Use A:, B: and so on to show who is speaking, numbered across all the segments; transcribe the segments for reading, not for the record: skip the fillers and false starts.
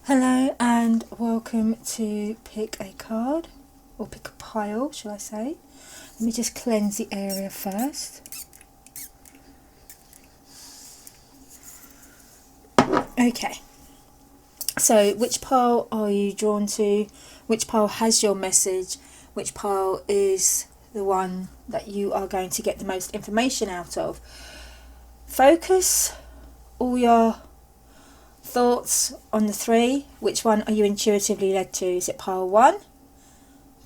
A: Hello and welcome to pick a card, or pick a pile, shall I say. Let me just cleanse the area first. Okay, so which pile are you drawn to? Which pile has your message? Which pile is the one that you are going to get the most information out of? Focus all your thoughts on the three. Which one are you intuitively led to? Is it pile 1,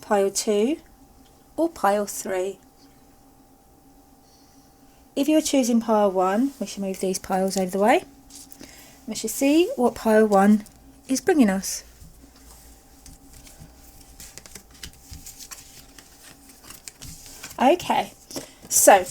A: pile 2, or pile 3? If you're choosing pile 1, we should move these piles over the way. We should see what pile 1 is bringing us. Okay, so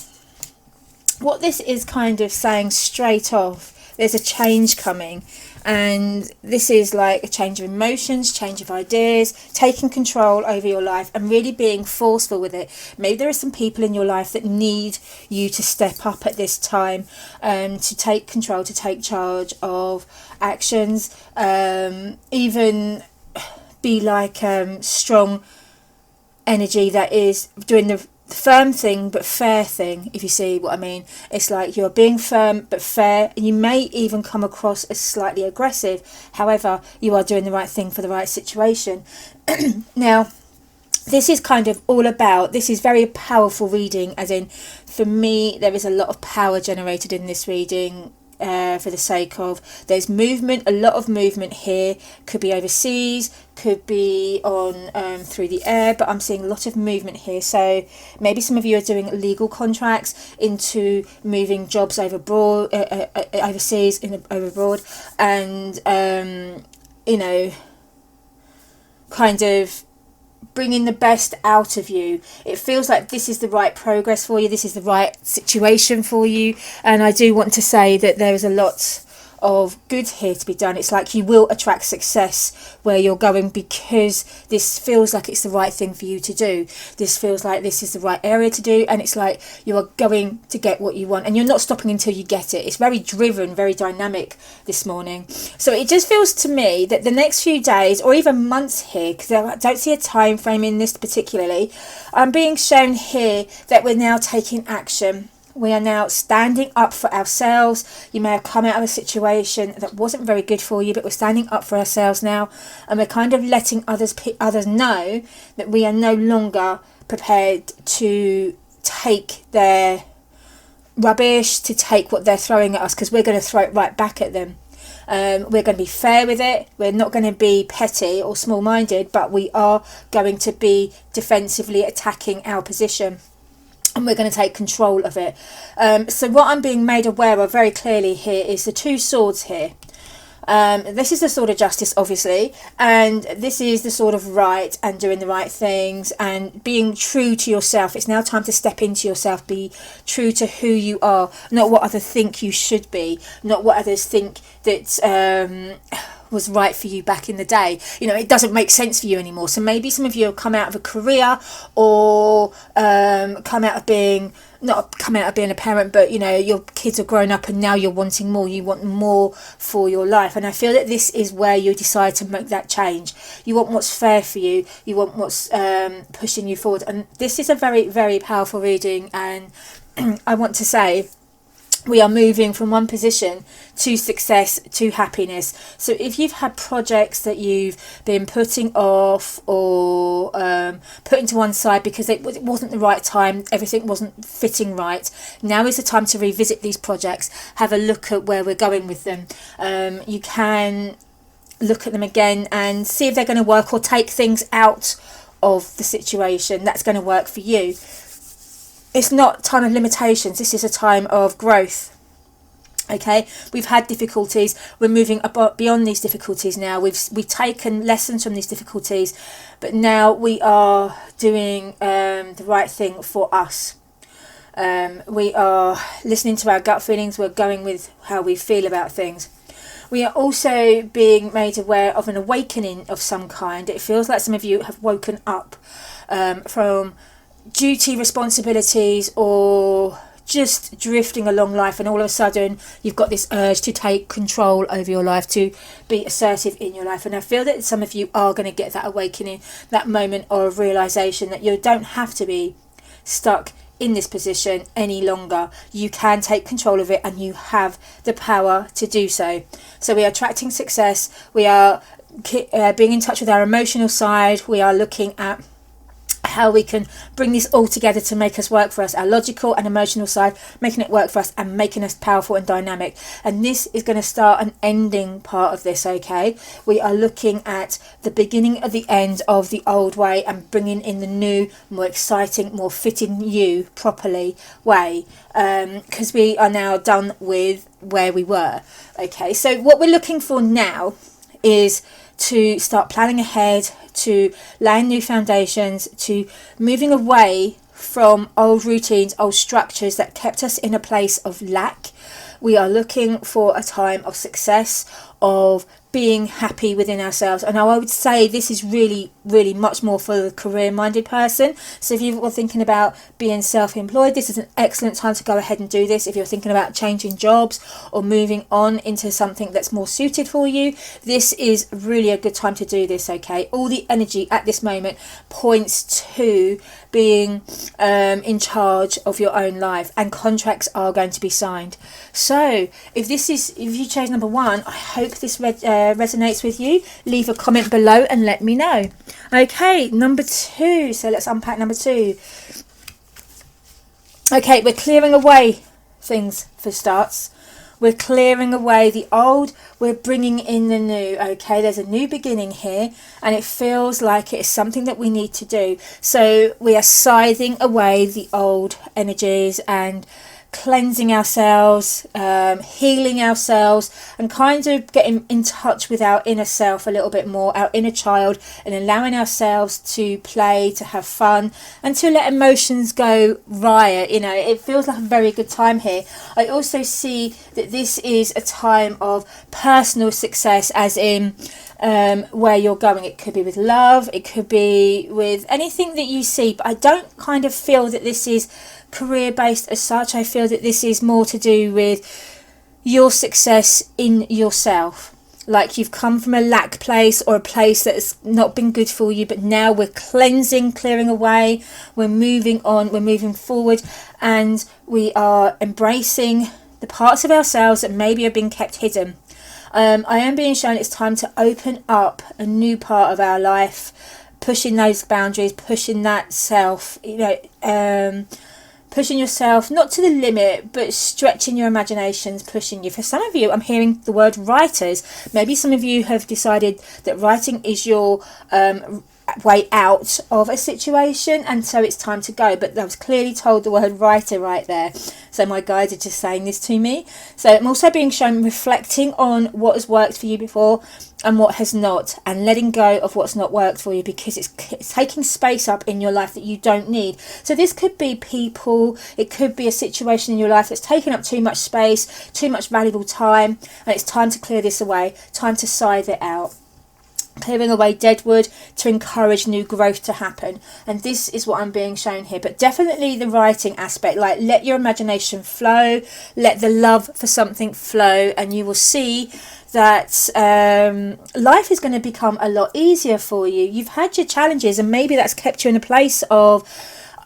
A: what this is kind of saying straight off, there's a change coming, and this is like a change of emotions, change of ideas, taking control over your life and really being forceful with it. Maybe there are some people in your life that need you to step up at this time, to take control, to take charge of actions, even be like strong energy that is doing the firm thing but fair thing, if you see what I mean. It's like you're being firm but fair, and you may even come across as slightly aggressive. However, you are doing the right thing for the right situation. Now, this is kind of all about, this is very powerful reading, as in, for me, there is a lot of power generated in this reading. For the sake of, there's movement, a lot of movement here. Could be overseas, could be on through the air, but I'm seeing a lot of movement here. So maybe some of you are doing legal contracts into moving jobs overseas, abroad, and you know, kind of bringing the best out of you. It feels like this is the right progress for you, this is the right situation for you, and I do want to say that there is a lot of good here to be done. It's like you will attract success where you're going, because this feels like it's the right thing for you to do. This feels like this is the right area to do, and it's like you are going to get what you want, and you're not stopping until you get it. It's very driven, very dynamic this morning. So it just feels to me that the next few days or even months here, because I don't see a time frame in this particularly, I'm being shown here that we're now taking action. We are now standing up for ourselves. You may have come out of a situation that wasn't very good for you, but we're standing up for ourselves now, and we're kind of letting others know that we are no longer prepared to take their rubbish, to take what they're throwing at us, because we're going to throw it right back at them. We're going to be fair with it. We're not going to be petty or small-minded, but we are going to be defensively attacking our position, and we're going to take control of it. So what I'm being made aware of very clearly here is the two swords here. This is the sword of justice, obviously, and this is the sword of right and doing the right things and being true to yourself. It's now time to step into yourself, be true to who you are, not what others think you should be, not what others think that was right for you back in the day. You know, it doesn't make sense for you anymore. So maybe some of you have come out of a career, or come out of being, not come out of being a parent, but you know, your kids are grown up and now you're wanting more. You want more for your life, and I feel that this is where you decide to make that change. You want what's fair for you, you want what's pushing you forward, and this is a very, very powerful reading. And I want to say, we are moving from one position to success, to happiness. So if you've had projects that you've been putting off, or putting to one side because it wasn't the right time, everything wasn't fitting right, now is the time to revisit these projects, have a look at where we're going with them. You can look at them again and see if they're going to work, or take things out of the situation that's going to work for you. It's not time of limitations. This is a time of growth. Okay, we've had difficulties. We're moving beyond these difficulties now. We've taken lessons from these difficulties, but now we are doing the right thing for us. We are listening to our gut feelings. We're going with how we feel about things. We are also being made aware of an awakening of some kind. It feels like some of you have woken up from duty, responsibilities, or just drifting along life, and all of a sudden you've got this urge to take control over your life, to be assertive in your life. And I feel that some of you are going to get that awakening, that moment of realization that you don't have to be stuck in this position any longer. You can take control of it, and you have the power to do so. So we are attracting success, we are being in touch with our emotional side, we are looking at how we can bring this all together to make us work for us, our logical and emotional side, making it work for us and making us powerful and dynamic. And this is going to start an ending part of this, okay? We are looking at the beginning of the end of the old way and bringing in the new, more exciting, more fitting you properly way, because we are now done with where we were. Okay, so what we're looking for now is to start planning ahead, to laying new foundations, to moving away from old routines, old structures that kept us in a place of lack. We are looking for a time of success, of being happy within ourselves. And I would say this is really, really much more for the career-minded person. So if you were thinking about being self-employed, this is an excellent time to go ahead and do this. If you're thinking about changing jobs or moving on into something that's more suited for you, this is really a good time to do this, okay? All the energy at this moment points to being in charge of your own life, and contracts are going to be signed. So if you chose number 1, I hope this resonates with you. Leave a comment below and let me know. Okay, number 2. So let's unpack number 2. Okay, we're clearing away things for starts. We're clearing away the old, we're bringing in the new, okay? There's a new beginning here, and it feels like it's something that we need to do. So we are scything away the old energies and cleansing ourselves, healing ourselves, and kind of getting in touch with our inner self a little bit more, our inner child, and allowing ourselves to play, to have fun, and to let emotions go riot. You know, it feels like a very good time here. I also see that this is a time of personal success, as in where you're going. It could be with love, it could be with anything that you see, but I don't kind of feel that this is career based as such. I feel that this is more to do with your success in yourself, like you've come from a lack place or a place that has not been good for you, but now we're cleansing, clearing away, we're moving on, we're moving forward, and we are embracing the parts of ourselves that maybe have been kept hidden. I am being shown it's time to open up a new part of our life, pushing those boundaries, pushing that self, pushing yourself not to the limit, but stretching your imaginations, pushing you. For some of you, I'm hearing the word writers. Maybe some of you have decided that writing is your way out of a situation, and so it's time to go. But I was clearly told the word writer right there, so my guides are just saying this to me. So I'm also being shown reflecting on what has worked for you before and what has not, and letting go of what's not worked for you, because it's taking space up in your life that you don't need. So this could be people, it could be a situation in your life that's taking up too much space, too much valuable time, and it's time to clear this away, time to scythe it out. Clearing away deadwood to encourage new growth to happen. And this is what I'm being shown here. But definitely the writing aspect, like let your imagination flow, let the love for something flow, and you will see that life is going to become a lot easier for you. You've had your challenges, and maybe that's kept you in a place of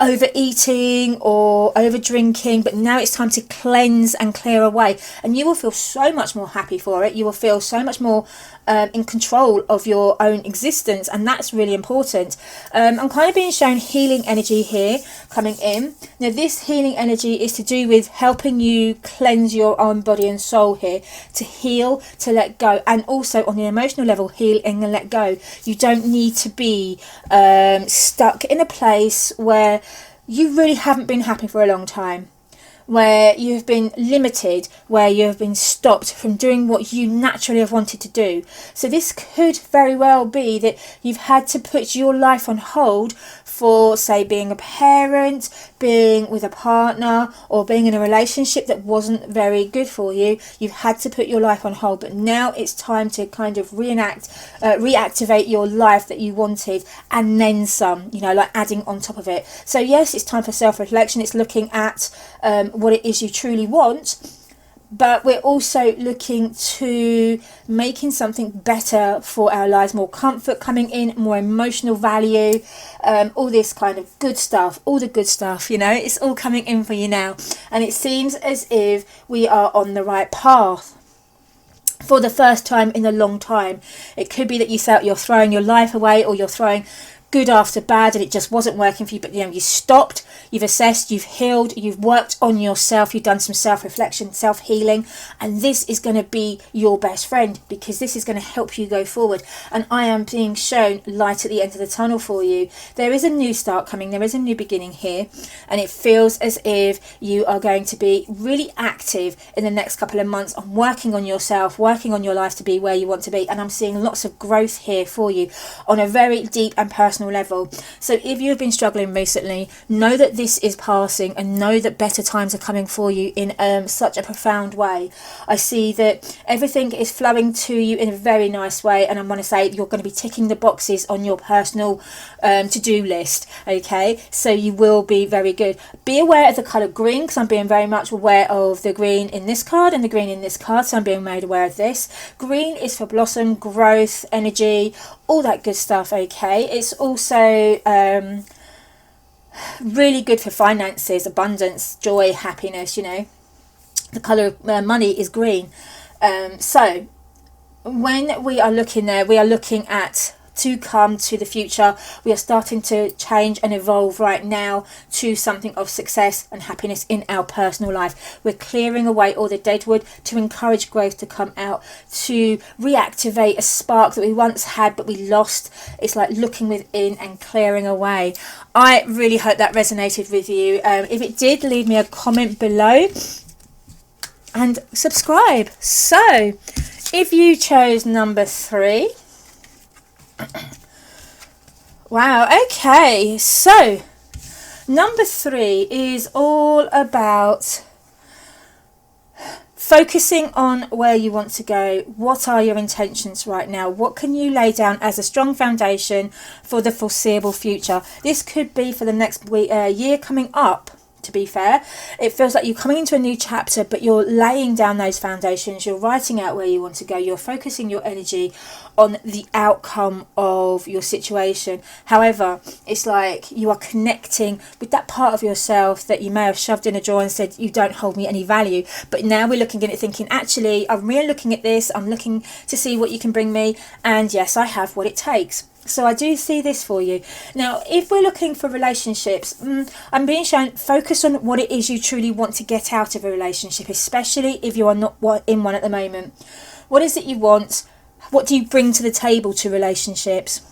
A: overeating or over drinking, but now it's time to cleanse and clear away, and you will feel so much more happy for it. You will feel so much more in control of your own existence, and that's really important. I'm kind of being shown healing energy here coming in. Now this healing energy is to do with helping you cleanse your own body and soul here, to heal, to let go, and also on the emotional level, heal and let go. You don't need to be stuck in a place where you really haven't been happy for a long time, where you've been limited, where you have been stopped from doing what you naturally have wanted to do. So this could very well be that you've had to put your life on hold for, say, being a parent, being with a partner, or being in a relationship that wasn't very good for you. You've had to put your life on hold, but now it's time to kind of reactivate your life that you wanted, and then some, you know, like adding on top of it. So yes, it's time for self-reflection. It's looking at what it is you truly want, but we're also looking to making something better for our lives, more comfort coming in, more emotional value, all this kind of good stuff, all the good stuff, you know, it's all coming in for you now. And it seems as if we are on the right path for the first time in a long time. It could be that you felt you're throwing your life away, or you're throwing good after bad and it just wasn't working for you, but you know, you stopped, you've assessed, you've healed, you've worked on yourself, you've done some self-reflection, self-healing, and this is going to be your best friend, because this is going to help you go forward. And I am being shown light at the end of the tunnel for you. There is a new start coming, there is a new beginning here, and it feels as if you are going to be really active in the next couple of months on working on yourself, working on your life to be where you want to be. And I'm seeing lots of growth here for you on a very deep and personal level. So if you've been struggling recently, know that this is passing, and know that better times are coming for you in such a profound way. I see that everything is flowing to you in a very nice way, and I want to say you're going to be ticking the boxes on your personal to-do list. Okay, so you will be very good. Be aware of the colour green, because I'm being very much aware of the green in this card and the green in this card, so I'm being made aware of this. Green is for blossom, growth, energy, all that good stuff. Okay, it's also really good for finances, abundance, joy, happiness. You know, the colour of money is green. So when we are looking there, we are looking at to come to the future. We are starting to change and evolve right now to something of success and happiness in our personal life. We're clearing away all the dead wood to encourage growth to come out, to reactivate a spark that we once had but we lost. It's like looking within and clearing away. I really hope that resonated with you. If it did, leave me a comment below and subscribe. So if you chose number 3, wow, okay, so number 3 is all about focusing on where you want to go. What are your intentions right now? What can you lay down as a strong foundation for the foreseeable future? This could be for the next year coming up. To be fair, it feels like you're coming into a new chapter, but you're laying down those foundations, you're writing out where you want to go, you're focusing your energy on the outcome of your situation. However, it's like you are connecting with that part of yourself that you may have shoved in a drawer and said, you don't hold me any value. But now we're looking at it thinking, actually, I'm really looking at this, I'm looking to see what you can bring me, and yes, I have what it takes. So I do see this for you. Now, if we're looking for relationships, I'm being shown focus on what it is you truly want to get out of a relationship, especially if you are not in one at the moment. What is it you want? What do you bring to the table to relationships?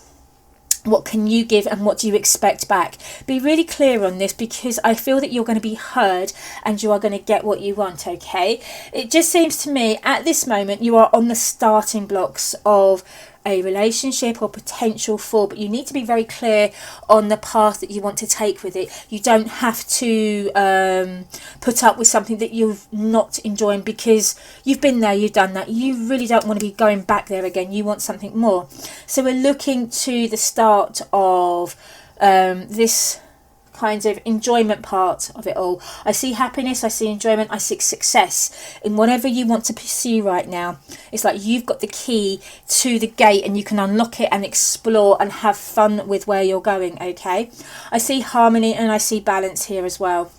A: What can you give and what do you expect back? Be really clear on this, because I feel that you're going to be heard and you are going to get what you want, okay? It just seems to me at this moment you are on the starting blocks of a relationship or potential for, but you need to be very clear on the path that you want to take with it. You don't have to put up with something that you're not enjoying, because you've been there, you've done that. You really don't want to be going back there again. You want something more. So we're looking to the start of this kind of enjoyment part of it all. I see happiness, I see enjoyment, I see success in whatever you want to pursue right now. It's like you've got the key to the gate and you can unlock it and explore and have fun with where you're going, okay? I see harmony and I see balance here as well.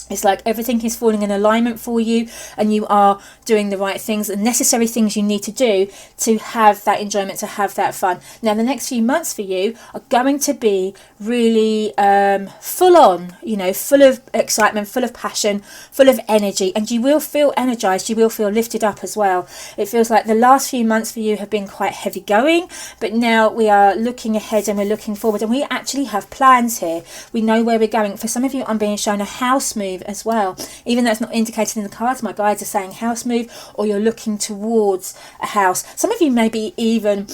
A: It's like everything is falling in alignment for you and you are doing the right things, the necessary things you need to do to have that enjoyment, to have that fun. Now, the next few months for you are going to be really full on, you know, full of excitement, full of passion, full of energy, and you will feel energized, you will feel lifted up as well. It feels like the last few months for you have been quite heavy going, but now we are looking ahead and we're looking forward, and we actually have plans here. We know where we're going. For some of you, I'm being shown a house move move as well. Even though it's not indicated in the cards, my guides are saying house move, or you're looking towards a house. Some of you may be even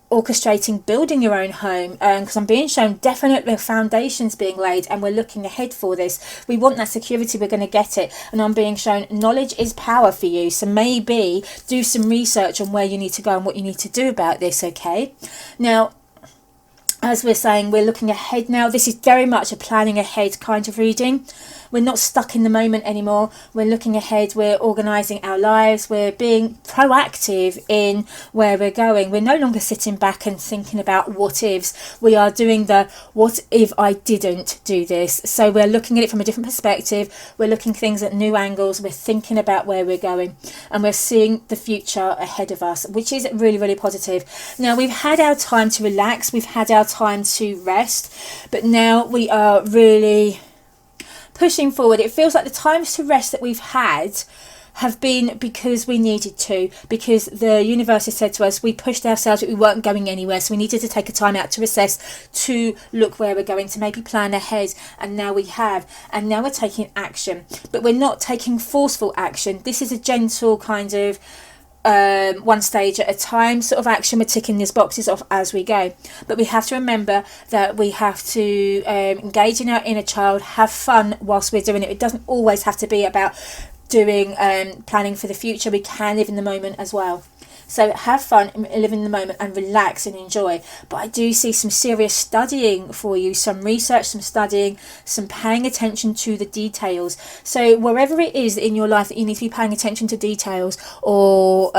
A: orchestrating building your own home, because I'm being shown definitely foundations being laid, and we're looking ahead for this. We want that security, we're going to get it. And I'm being shown knowledge is power for you, so maybe do some research on where you need to go and what you need to do about this. Okay, now as we're saying, we're looking ahead now. This is very much a planning ahead kind of reading. We're not stuck in the moment anymore. We're looking ahead. We're organising our lives. We're being proactive in where we're going. We're no longer sitting back and thinking about what ifs. We are doing the what if I didn't do this. So we're looking at it from a different perspective. We're looking things at new angles. We're thinking about where we're going, and we're seeing the future ahead of us, which is really, really positive. Now, we've had our time to relax. We've had our time to rest, but now we are really pushing forward. It feels like the times to rest that we've had have been because we needed to, because the universe has said to us we pushed ourselves, but we weren't going anywhere, so we needed to take a time out to assess, to look where we're going, to maybe plan ahead. And now we have, and now we're taking action, but we're not taking forceful action. This is a gentle kind of one stage at a time sort of action. We're ticking these boxes off as we go, but we have to remember that we have to engage in our inner child, have fun whilst we're doing it. It doesn't always have to be about doing planning for the future. We can live in the moment as well. So have fun, live in the moment and relax and enjoy. But I do see some serious studying for you, some research, some studying, some paying attention to the details. So wherever it is in your life that you need to be paying attention to details, or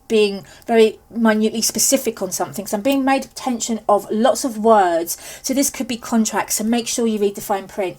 A: being very minutely specific on something. So I'm being made attention of lots of words. So this could be contracts, so make sure you read the fine print.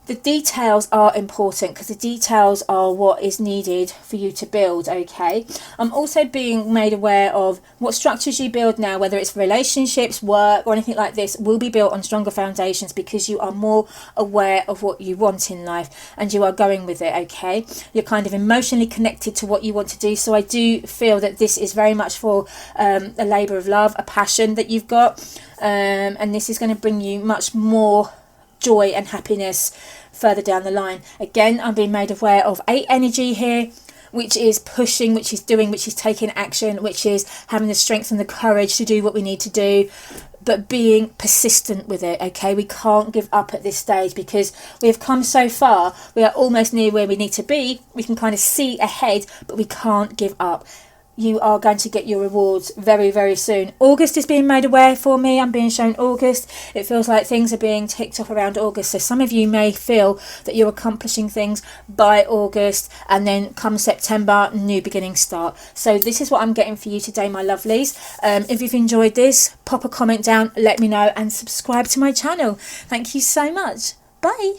A: The details are important, because the details are what is needed for you to build. Okay, I'm also being made aware of what structures you build now, whether it's relationships, work, or anything like this, will be built on stronger foundations, because you are more aware of what you want in life and you are going with it. Okay, you're kind of emotionally connected to what you want to do. So I do feel that this is very much for a labour of love, a passion that you've got, and this is going to bring you much more joy and happiness further down the line. Again, I'm being made aware of 8 energy here, which is pushing, which is doing, which is taking action, which is having the strength and the courage to do what we need to do, but being persistent with it. Okay, we can't give up at this stage, because we have come so far. We are almost near where we need to be. We can kind of see ahead, but we can't give up. You are going to get your rewards very, very soon. August is being made aware for me. I'm being shown August. It feels like things are being ticked off around August. So some of you may feel that you're accomplishing things by August, and then come September, new beginning start. So this is what I'm getting for you today, my lovelies. If you've enjoyed this, pop a comment down, let me know, and subscribe to my channel. Thank you so much. Bye.